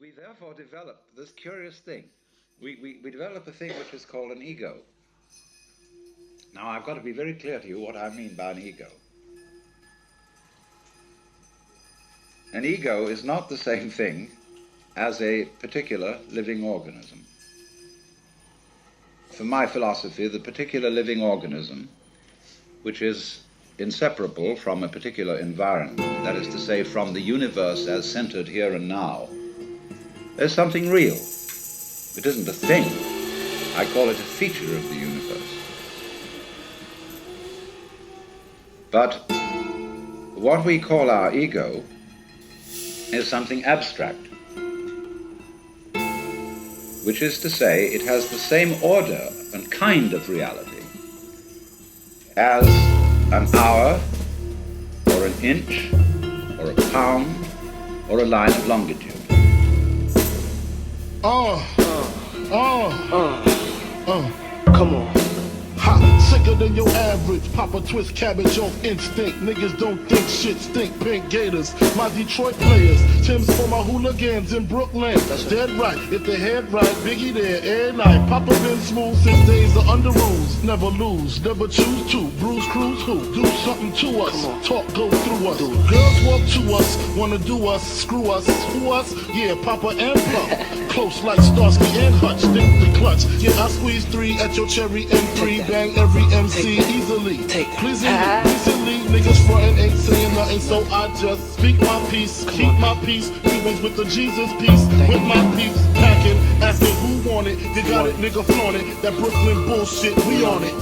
We therefore develop this curious thing. We develop a thing which is called an ego. Now, I've got to be very clear to you what I mean by an ego. An ego is not the same thing as a particular living organism. For my philosophy, the particular living organism, which is inseparable from a particular environment, that is to say, from the universe as centered here and now, is something real. It isn't a thing. I call it a feature of the universe. But what we call our ego is something abstract, which is to say, it has the same order and kind of reality as an hour, or an inch, or a pound, or a line of longitude. Come on. Hot, sicker than your average. Pop a twist cabbage off instinct. Niggas don't think shit stink. Pink Gators, my Detroit players. Tim's for my hooligans in Brooklyn. That's dead right. If they head right, Biggy there every night. Papa been smooth since days of under rules. Never lose, never choose to. Bruise, cruise, who? Do something to us. Talk, go through us. Girls walk to us, wanna do us, screw us, who us? Yeah, Papa and Pop. Close like Starsky and Hutch. Think the clutch. Yeah, I squeeze 3 at your cherry M3. Bang every MC easily. Pleasingly, recently, niggas frontin' ain't saying nothing, so I just speak my peace, keep my peace. Cubans with the Jesus peace, with my peace packing, asking who want it. You got it, nigga, flaunt it. That Brooklyn bullshit, we on it.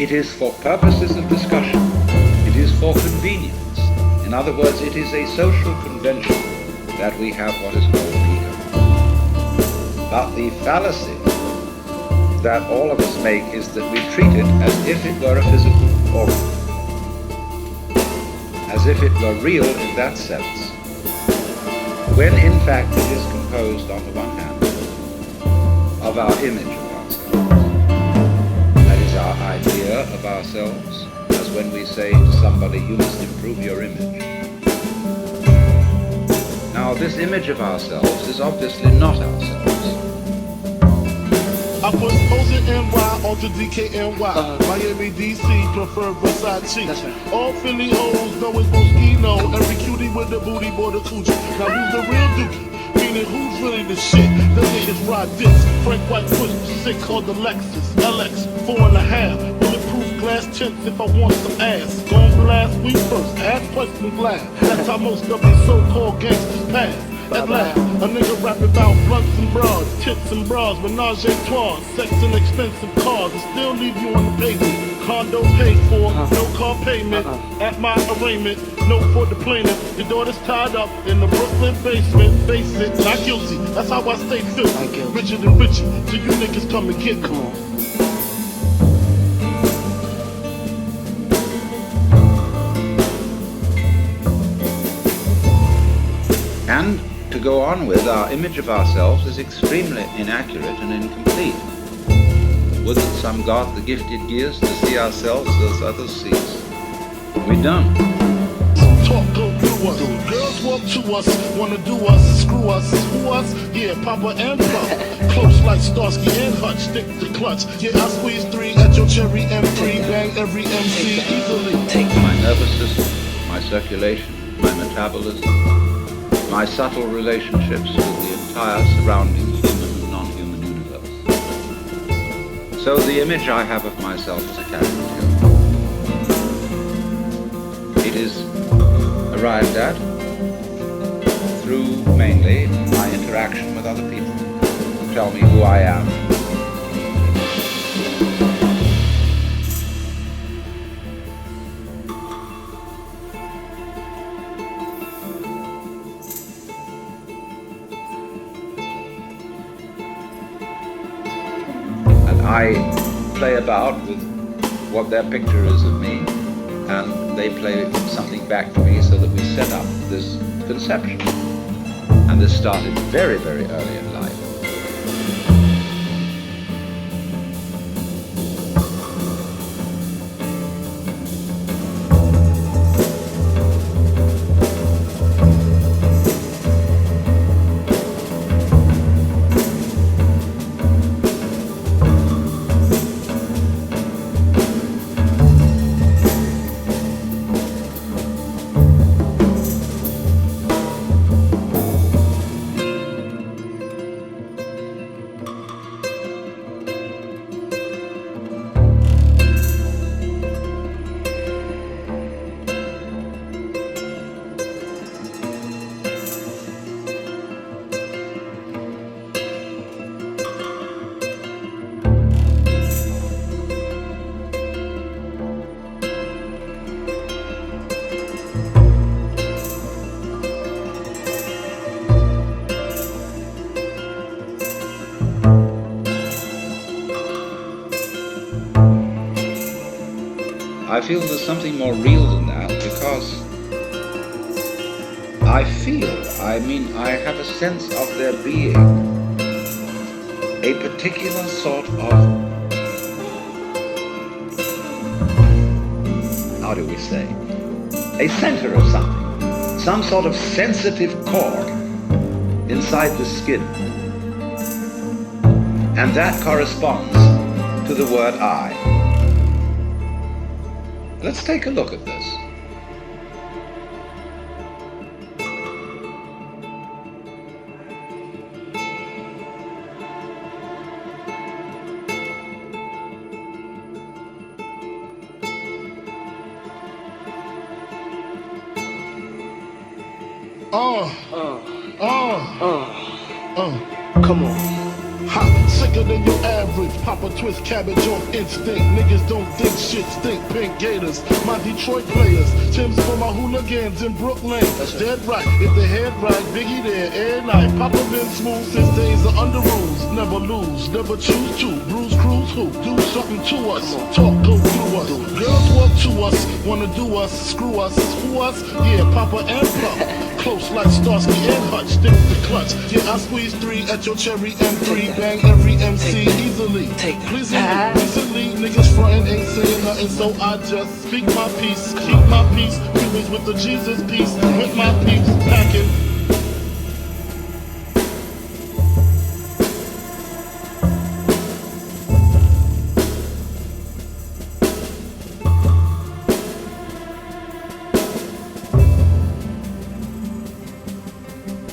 It is for purposes of discussion. It is for convenience. In other words, it is a social convention that we have what is called an ego. But the fallacy that all of us make is that we treat it as if it were a physical organ, as if it were real in that sense, when in fact it is composed, on the one hand, of our image of ourselves. That is our idea of ourselves, as when we say to somebody, you must improve your image. Now, this image of ourselves is obviously not ourselves. I put Posey NY onto DKNY. Miami, DC, prefer Versace. Right. All Philly hoes know it's Moschino. Every cutie with the booty, boy, the coochie. Now who's the real dookie? Meaning who's really the shit? Them niggas ride this. Frank White push sick called the Lexus. LX 4.5. Bulletproof glass tints if I want some ass. Gon' blast we first. Ask questions last. That's how most of these so-called gangsters pass. At last, a nigga rapping about blunts and bras, tits and bras, menage a trois, sex and expensive cars, and still leave you on the pavement. Condo paid for, no car payment. At my arraignment, note for the plaintiff. Your daughter's tied up in the Brooklyn basement. Face it, not guilty. That's how I stay filthy. Richer than richer, till you niggas come and get me. And to go on with, our image of ourselves is extremely inaccurate and incomplete. Would that some God the gifted gears to see ourselves as others see us. We don't. Talk, go through us. Girls walk to us, wanna do us, screw us, who us? Yeah, Papa and Pop. Close like Starsky and Hutch, stick the clutch. Yeah, I squeeze 3 at your cherry M3. Bang every MC easily. My nervous system, my circulation, my metabolism, my subtle relationships with the entire surrounding human and non-human universe. So the image I have of myself is a caricature. It is arrived at through mainly my interaction with other people who tell me who I am. I play about with what their picture is of me, and they play something back to me so that we set up this conception. And this started very, very early in life. feel there's something more real than that because I have a sense of there being a particular sort of, how do we say, a center of something, some sort of sensitive cord inside the skin. And that corresponds to the word I. Let's take a look at this. Come on. Hot, sicker than your average. Papa twist cabbage off instinct. Niggas don't think shit stink. Pink Gators, my Detroit players. Tim's for my hooligans in Brooklyn. Dead right, if the head right, Biggy there, air night. Papa been smooth since days of under rules. Never lose, never choose to. Bruise, cruise, who? Do something to us. Talk, go through us. Girls walk to us, wanna do us, screw us, who us? Yeah, Papa and Pop. Close like Starsky and Hutch, stick the clutch. Yeah, I squeeze 3 at your cherry M3. Bang every MC easily. Recently, niggas frontin' ain't saying nothing, so I just speak my peace. Keep my peace. Cubans with the Jesus peace. With my peace packing.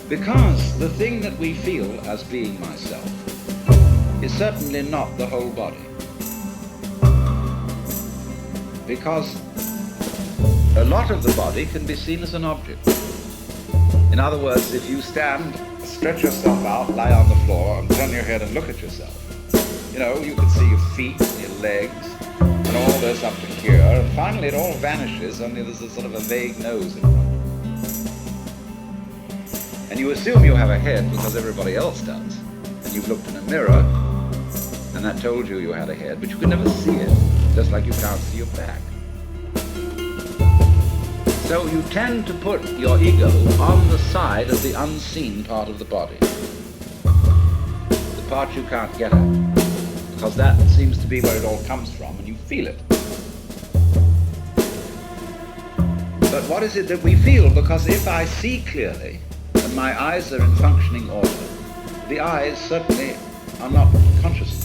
Because the thing that we feel as being myself is certainly not the whole body. Because a lot of the body can be seen as an object. In other words, if you stand, stretch yourself out, lie on the floor, and turn your head and look at yourself, you know, you can see your feet, your legs, and all this up to here, and finally it all vanishes, only there's a sort of a vague nose in front. And you assume you have a head because everybody else does. And you've looked in a mirror, and that told you you had a head, but you can never see it, just like you can't see your back. So you tend to put your ego on the side of the unseen part of the body. The part you can't get at, because that seems to be where it all comes from, and you feel it. But what is it that we feel? Because if I see clearly, and my eyes are in functioning order, the eyes certainly are not conscious.